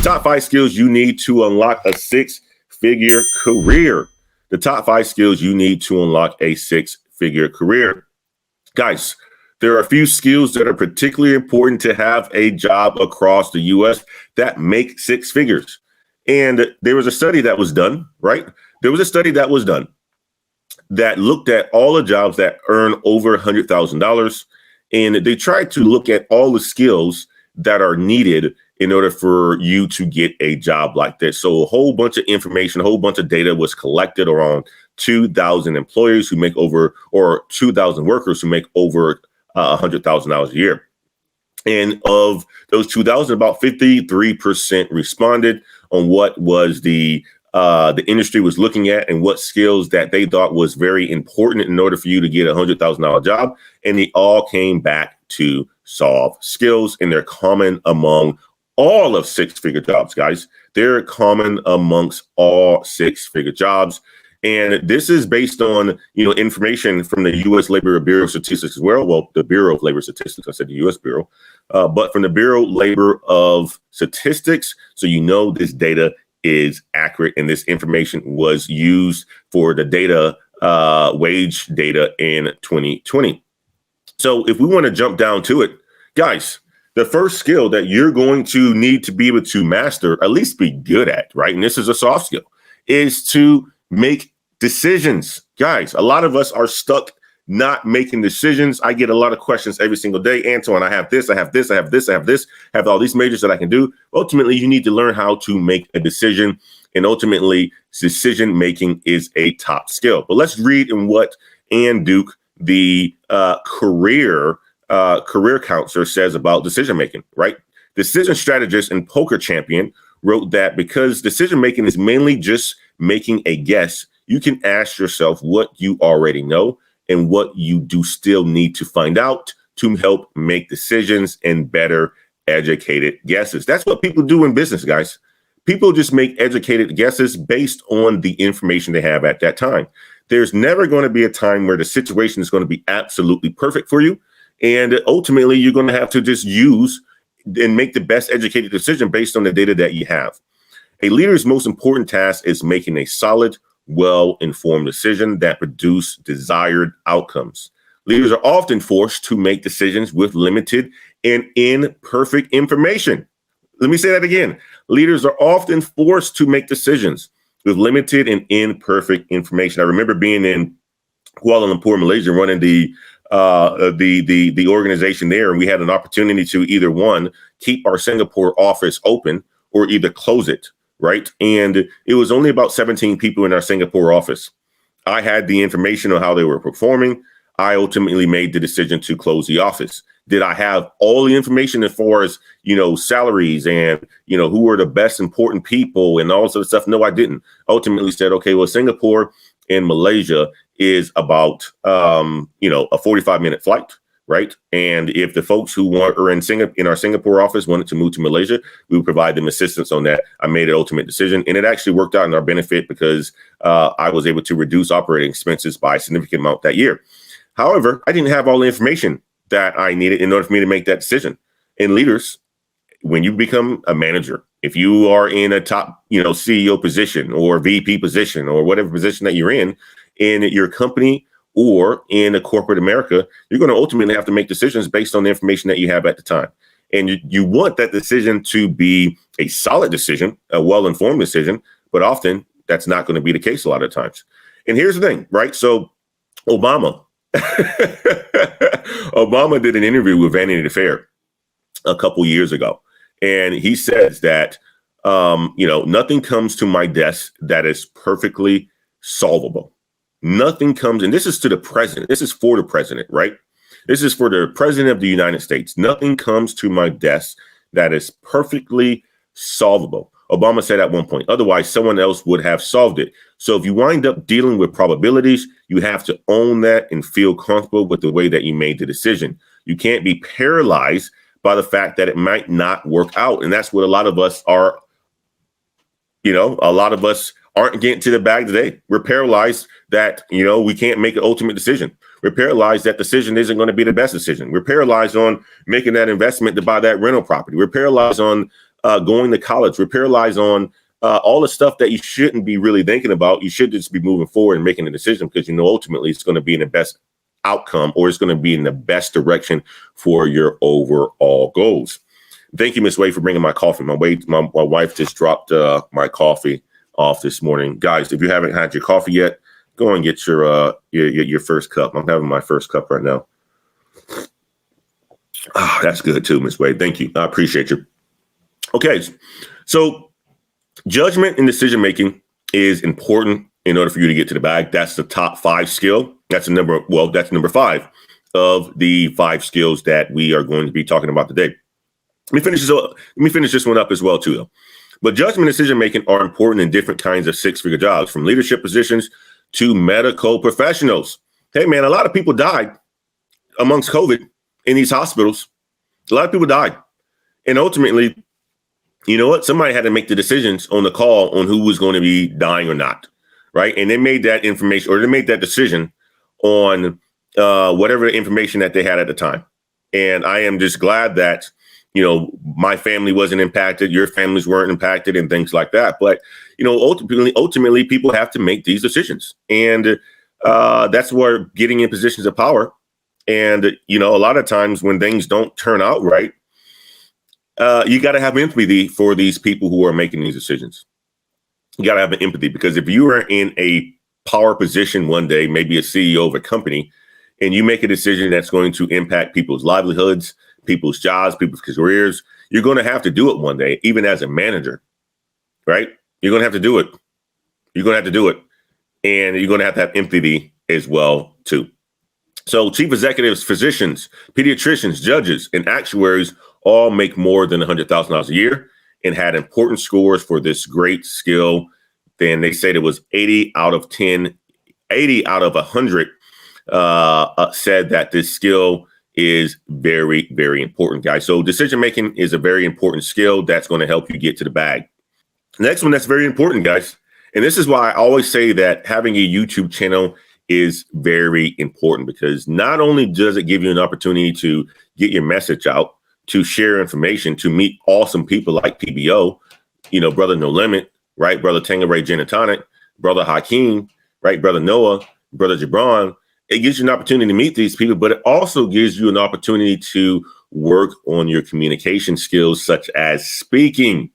top 5 skills you need to unlock a 6-figure career. The top 5 skills you need to unlock a 6-figure career. Guys, there are a few skills that are particularly important to have a job across the U.S. that make 6 figures. And there was a study that was done, right? There was a study that was done that looked at all the jobs that earn over $100,000. And they tried to look at all the skills that are needed in order for you to get a job like this. So a whole bunch of information, a whole bunch of data was collected around 2,000 employers who make over, or 2,000 workers who make over $100,000 a year. And of those 2,000, about 53% responded on what was the industry was looking at and what skills that they thought was very important in order for you to get a $100,000 job. And they all came back to solve skills, and they're common among all of 6-figure jobs, guys. They're common amongst all 6-figure jobs. And this is based on, information from the U.S. Labor Bureau of Statistics as well. Well, the Bureau of Labor Statistics, I said the U.S. Bureau, but from the Bureau of Labor of Statistics. So, this data is accurate, and this information was used for the data, wage data in 2020. So if we want to jump down to it, guys, the first skill that you're going to need to be able to master, at least be good at, right? And this is a soft skill, is to make decisions. Guys, a lot of us are stuck not making decisions. I get a lot of questions every single day. Antoine, I have this, I have this, I have this, I have this, I have all these majors that I can do. Ultimately, you need to learn how to make a decision. And ultimately, decision making is a top skill. But let's read in what Ann Duke, the career counselor, says about decision making, right? Decision strategist and poker champion wrote that because decision making is mainly just making a guess, you can ask yourself what you already know and what you do still need to find out to help make decisions and better educated guesses. That's what people do in business, guys. People just make educated guesses based on the information they have at that time. There's never going to be a time where the situation is going to be absolutely perfect for you. And ultimately, you're going to have to just use and make the best educated decision based on the data that you have. A leader's most important task is making a solid, well-informed decision that produce desired outcomes. Leaders are often forced to make decisions with limited and imperfect information. Let me say that again. Leaders are often forced to make decisions with limited and imperfect information. I remember being in Kuala Lumpur, Malaysia, running the organization there, and we had an opportunity to either one, keep our Singapore office open or either close it, right? And it was only about 17 people in our Singapore office. I had the information on how they were performing. I ultimately made the decision to close the office. Did I have all the information as far as, salaries and, who were the best important people and all sorts of stuff? No, I didn't. Ultimately said, okay, well, Singapore and Malaysia is about, a 45-minute flight, right? And if the folks who are in our Singapore office wanted to move to Malaysia, we would provide them assistance on that. I made an ultimate decision, and it actually worked out in our benefit because I was able to reduce operating expenses by a significant amount that year. However, I didn't have all the information that I needed in order for me to make that decision. And leaders, when you become a manager, if you are in a top, CEO position or VP position or whatever position that you're in your company or in a corporate America, you're going to ultimately have to make decisions based on the information that you have at the time. And you want that decision to be a solid decision, a well-informed decision, but often that's not going to be the case a lot of times. And here's the thing, right? So Obama did an interview with Vanity Fair a couple years ago. And he says that, nothing comes to my desk that is perfectly solvable. Nothing comes, and this is to the president. This is for the president, right? This is for the president of the United States. Nothing comes to my desk that is perfectly solvable. Obama said at one point, otherwise someone else would have solved it. So if you wind up dealing with probabilities, you have to own that and feel comfortable with the way that you made the decision. You can't be paralyzed by the fact that it might not work out. And that's what a lot of us are, a lot of us aren't getting to the bag today. We're paralyzed that, we can't make an ultimate decision. We're paralyzed that decision isn't going to be the best decision. We're paralyzed on making that investment to buy that rental property. We're paralyzed on going to college. Repair lies on all the stuff that you shouldn't be really thinking about. You should just be moving forward and making a decision because, ultimately it's going to be in the best outcome, or it's going to be in the best direction for your overall goals. Thank you, Miss Wade, for bringing my coffee. My wife just dropped my coffee off this morning. Guys, if you haven't had your coffee yet, go and get your first cup. I'm having my first cup right now. Oh, that's good too, Miss Wade. Thank you. I appreciate you. Okay, so judgment and decision making is important in order for you to get to the bag. That's the top 5 skill. That's number 5 of the 5 skills that we are going to be talking about today. Let me finish this one up as well too, though. But judgment and decision making are important in different kinds of 6-figure jobs, from leadership positions to medical professionals. Hey, man, a lot of people died amongst COVID in these hospitals. A lot of people died. And ultimately, you know what? Somebody had to make the decisions on the call on who was going to be dying or not, right? And they made that information, or they made that decision on whatever information that they had at the time. And I am just glad that, my family wasn't impacted, your families weren't impacted, and things like that. But, ultimately, people have to make these decisions. And that's where getting in positions of power. And, a lot of times when things don't turn out right, you got to have empathy for these people who are making these decisions. You got to have an empathy, because if you are in a power position one day, maybe a CEO of a company, and you make a decision that's going to impact people's livelihoods, people's jobs, people's careers, you're going to have to do it one day, even as a manager, right? You're going to have to do it. You're going to have to do it. And you're going to have empathy as well, too. So chief executives, physicians, pediatricians, judges, and actuaries all make more than $100,000 a year and had important scores for this great skill. Then they said it was 80 out of 100 said that this skill is very, very important, guys. So decision making is a very important skill that's going to help you get to the bag. Next one that's very important, guys. And this is why I always say that having a YouTube channel is very important, because not only does it give you an opportunity to get your message out, to share information, to meet awesome people like PBO, Brother No Limit, right? Brother Tangeray Genatonic, Brother Hakeem, right? Brother Noah, Brother Jabron. It gives you an opportunity to meet these people, but it also gives you an opportunity to work on your communication skills, such as speaking.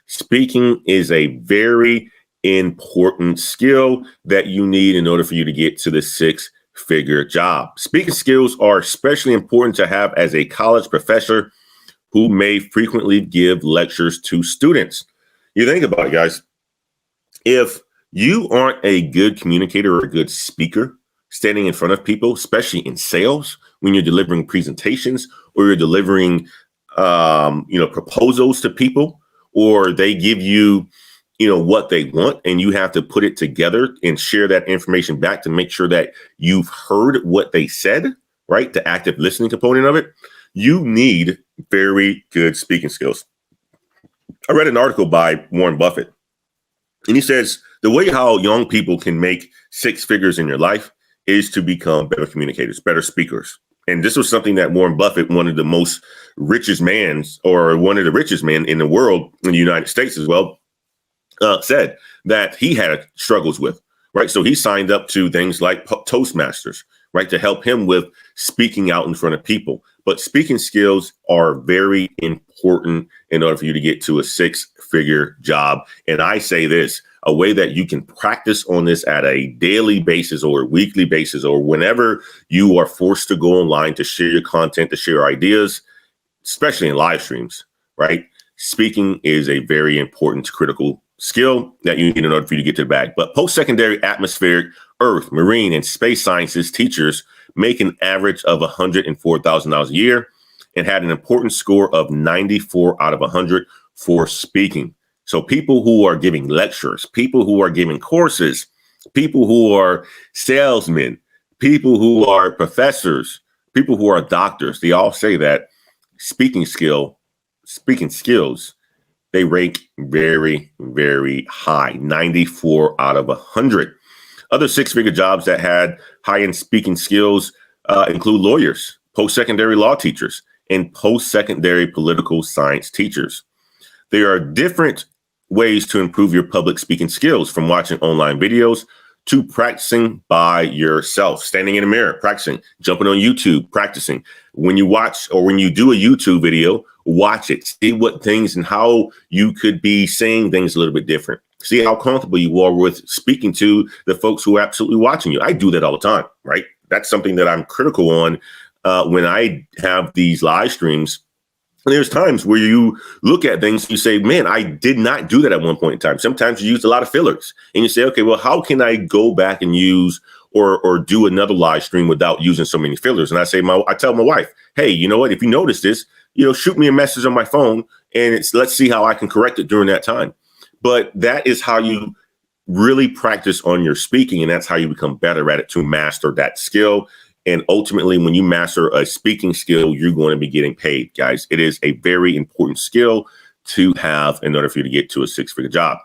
Speaking is a very important skill that you need in order for you to get to the 6-figure job. Speaking skills are especially important to have as a college professor who may frequently give lectures to students. You think about it, guys. If you aren't a good communicator or a good speaker, standing in front of people, especially in sales, when you're delivering presentations or you're delivering, proposals to people, or they give you, what they want, and you have to put it together and share that information back to make sure that you've heard what they said, right? The active listening component of it. You need very good speaking skills. I read an article by Warren Buffett, and he says the way how young people can make 6 figures in your life is to become better communicators, better speakers. And this was something that Warren Buffett, one of the richest men in the world, in the United States as well, said that he had struggles with, right? So he signed up to things like Toastmasters, right, to help him with speaking out in front of people. But speaking skills are very important in order for you to get to a 6-figure job. And I say this, a way that you can practice on this at a daily basis or a weekly basis, or whenever you are forced to go online to share your content, to share ideas, especially in live streams, right? Speaking is a very important, critical skill that you need in order for you to get to the bag. But post-secondary atmospheric, earth, marine, and space sciences teachers make an average of $104,000 a year and had an important score of 94 out of 100 for speaking. So people who are giving lectures, people who are giving courses, people who are salesmen, people who are professors, people who are doctors, they all say that speaking skills, they rank very, very high, 94 out of 100. Other 6-figure jobs that had high-end speaking skills include lawyers, post-secondary law teachers, and post-secondary political science teachers. There are different ways to improve your public speaking skills, from watching online videos to practicing by yourself, standing in a mirror, practicing, jumping on YouTube, practicing. When you watch or when you do a YouTube video, watch it, see what things and how you could be saying things a little bit different. See how comfortable you are with speaking to the folks who are absolutely watching you. I do that all the time, right? That's something that I'm critical on when I have these live streams. There's times where you look at things, you say, man, I did not do that at one point in time. Sometimes you use a lot of fillers and you say, okay, well, how can I go back and use or do another live stream without using so many fillers? And I tell my wife, hey, you know what? If you notice this, shoot me a message on my phone and let's see how I can correct it during that time. But that is how you really practice on your speaking. And that's how you become better at it, to master that skill. And ultimately, when you master a speaking skill, you're going to be getting paid, guys. It is a very important skill to have in order for you to get to a six-figure job.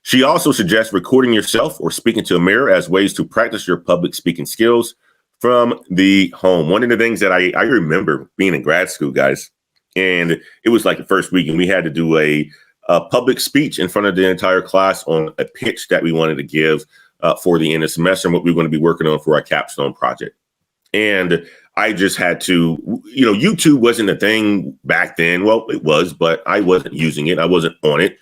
She also suggests recording yourself or speaking to a mirror as ways to practice your public speaking skills from the home. One of the things that I remember being in grad school, guys, and it was like the first week, and we had to do a public speech in front of the entire class on a pitch that we wanted to give for the end of the semester and what we were going to be working on for our capstone project. And I just had to, YouTube wasn't a thing back then. Well, it was, but I wasn't using it. I wasn't on it.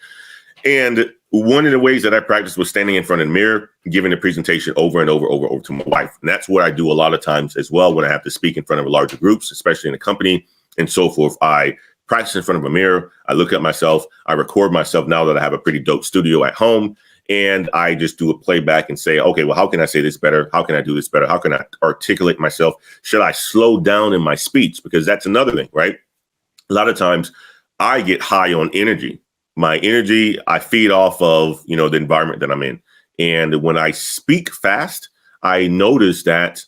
And one of the ways that I practiced was standing in front of the mirror, giving a presentation over and over to my wife. And that's what I do a lot of times as well when I have to speak in front of larger groups, especially in a company and so forth. I practice in front of a mirror. I look at myself. I record myself now that I have a pretty dope studio at home. And I just do a playback and say, okay, well, how can I say this better? How can I do this better? How can I articulate myself? Should I slow down in my speech? Because that's another thing, right? A lot of times I get high on energy. My energy, I feed off of, the environment that I'm in. And when I speak fast, I notice that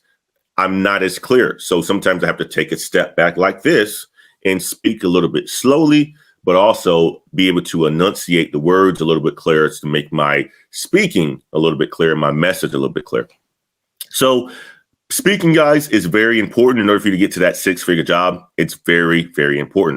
I'm not as clear. So sometimes I have to take a step back like this and speak a little bit slowly, but also be able to enunciate the words a little bit clearer to make my speaking a little bit clearer, my message a little bit clearer. So speaking, guys, is very important in order for you to get to that six-figure job. It's very, very important.